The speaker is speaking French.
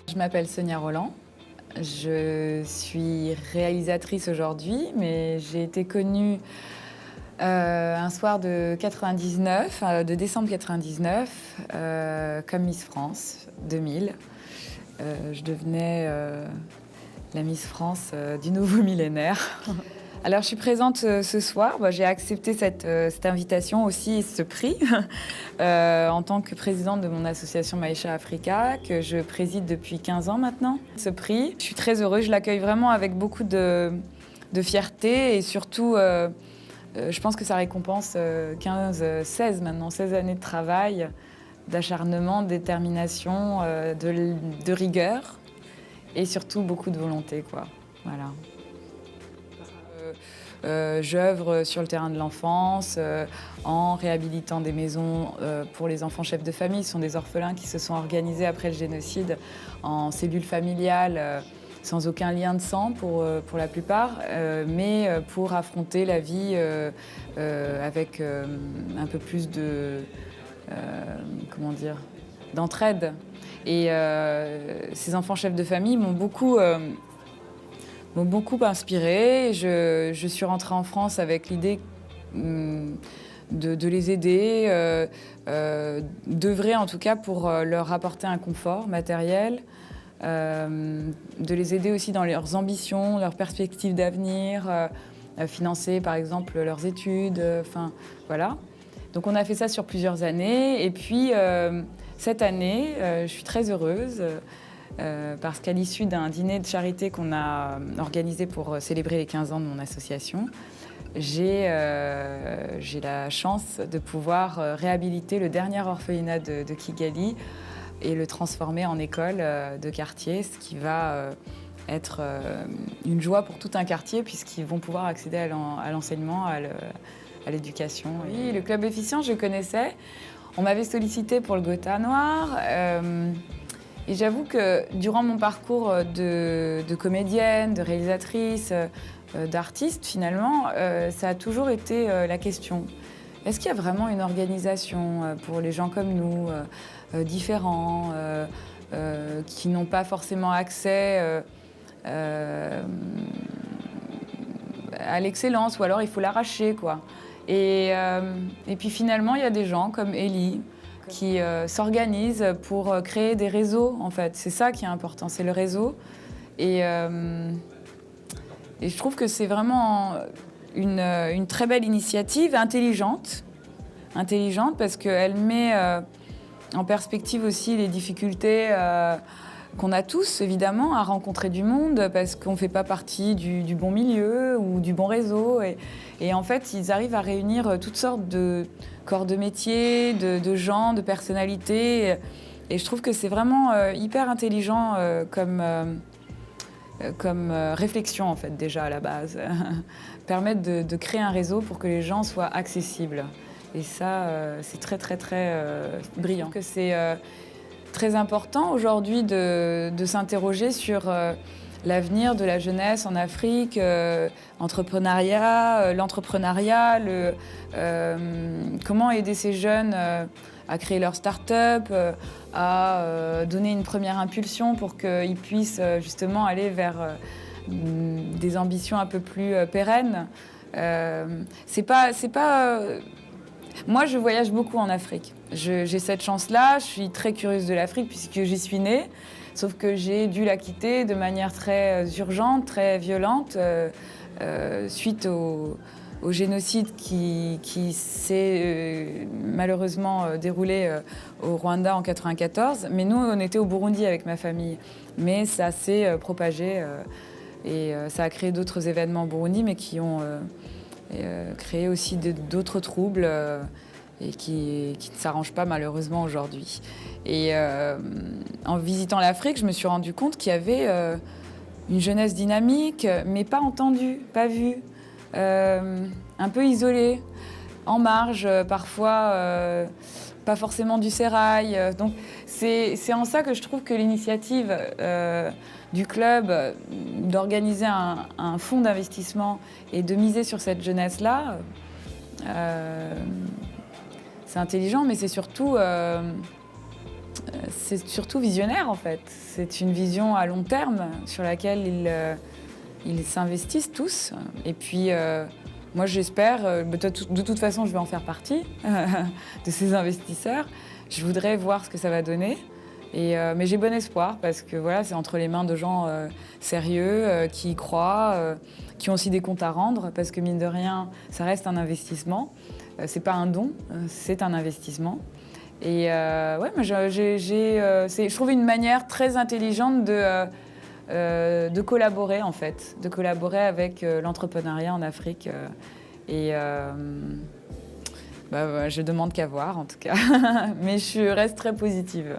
Je m'appelle Sonia Roland. Je suis réalisatrice aujourd'hui, mais j'ai été connue un soir de 99, de décembre 99, comme Miss France 2000. Je devenais la Miss France du nouveau millénaire. Alors, je suis présente ce soir. J'ai accepté cette invitation aussi et ce prix en tant que présidente de mon association Maïcha Africa, que je préside depuis 15 ans maintenant. Ce prix, je suis très heureuse. Je l'accueille vraiment avec beaucoup de fierté et surtout, je pense que ça récompense 16 années de travail, d'acharnement, de détermination, de rigueur et surtout beaucoup de volonté, quoi. Voilà. J'œuvre sur le terrain de l'enfance en réhabilitant des maisons pour les enfants chefs de famille. Ce sont des orphelins qui se sont organisés après le génocide en cellules familiales sans aucun lien de sang pour la plupart, mais pour affronter la vie avec un peu plus de d'entraide. Et ces enfants chefs de famille m'ont beaucoup inspirée. Je suis rentrée en France avec l'idée de les aider, d'œuvrer en tout cas pour leur apporter un confort matériel, de les aider aussi dans leurs ambitions, leurs perspectives d'avenir, financer par exemple leurs études, voilà. Donc on a fait ça sur plusieurs années et puis cette année, je suis très heureuse parce qu'à l'issue d'un dîner de charité qu'on a organisé pour célébrer les 15 ans de mon association, j'ai la chance de pouvoir réhabiliter le dernier orphelinat de Kigali et le transformer en école de quartier, ce qui va être une joie pour tout un quartier puisqu'ils vont pouvoir accéder à l'enseignement, à l'éducation. Oui, le Club Efficient, je connaissais. On m'avait sollicité pour le Gotha Noir. Et j'avoue que durant mon parcours de comédienne, de réalisatrice, d'artiste, finalement, ça a toujours été la question. Est-ce qu'il y a vraiment une organisation pour les gens comme nous, différents, qui n'ont pas forcément accès à l'excellence, ou alors il faut l'arracher, quoi. Et puis finalement, il y a des gens comme Ellie, qui s'organisent pour créer des réseaux, en fait. C'est ça qui est important, c'est le réseau. Et je trouve que c'est vraiment une très belle initiative, intelligente parce qu'elle met en perspective aussi les difficultés qu'on a tous, évidemment, à rencontrer du monde, parce qu'on ne fait pas partie du bon milieu ou du bon réseau. Et en fait, ils arrivent à réunir toutes sortes de corps de métier, de gens, de personnalités. Et je trouve que c'est vraiment hyper intelligent comme réflexion, en fait, déjà, à la base. Permettre de créer un réseau pour que les gens soient accessibles. Et ça, c'est très, très, très brillant. Que c'est très important aujourd'hui de s'interroger sur l'avenir de la jeunesse en Afrique, l'entrepreneuriat, comment aider ces jeunes à créer leur start-up, à donner une première impulsion pour qu'ils puissent justement aller vers des ambitions un peu plus pérennes. Moi, je voyage beaucoup en Afrique. J'ai cette chance-là, je suis très curieuse de l'Afrique puisque j'y suis née, sauf que j'ai dû la quitter de manière très urgente, très violente, suite au génocide qui s'est malheureusement déroulé au Rwanda en 1994. Mais nous, on était au Burundi avec ma famille. Mais ça s'est propagé et ça a créé d'autres événements au Burundi, mais qui ont créé aussi d'autres troubles et qui ne s'arrangent pas malheureusement aujourd'hui. Et en visitant l'Afrique, je me suis rendu compte qu'il y avait une jeunesse dynamique, mais pas entendue, pas vue, un peu isolée, en marge, parfois pas forcément du sérail. Donc c'est en ça que je trouve que l'initiative du club d'organiser un fonds d'investissement et de miser sur cette jeunesse-là, c'est intelligent, mais c'est surtout C'est surtout visionnaire en fait. C'est une vision à long terme sur laquelle ils s'investissent tous. Et puis moi j'espère, de toute façon je vais en faire partie de ces investisseurs. Je voudrais voir ce que ça va donner. Mais j'ai bon espoir parce que voilà, c'est entre les mains de gens sérieux, qui y croient, qui ont aussi des comptes à rendre, parce que mine de rien, ça reste un investissement. C'est pas un don, c'est un investissement. Et ouais, moi, je trouve une manière très intelligente de collaborer en fait, de collaborer avec l'entrepreneuriat en Afrique. Et je demande qu'à voir en tout cas, mais je reste très positive.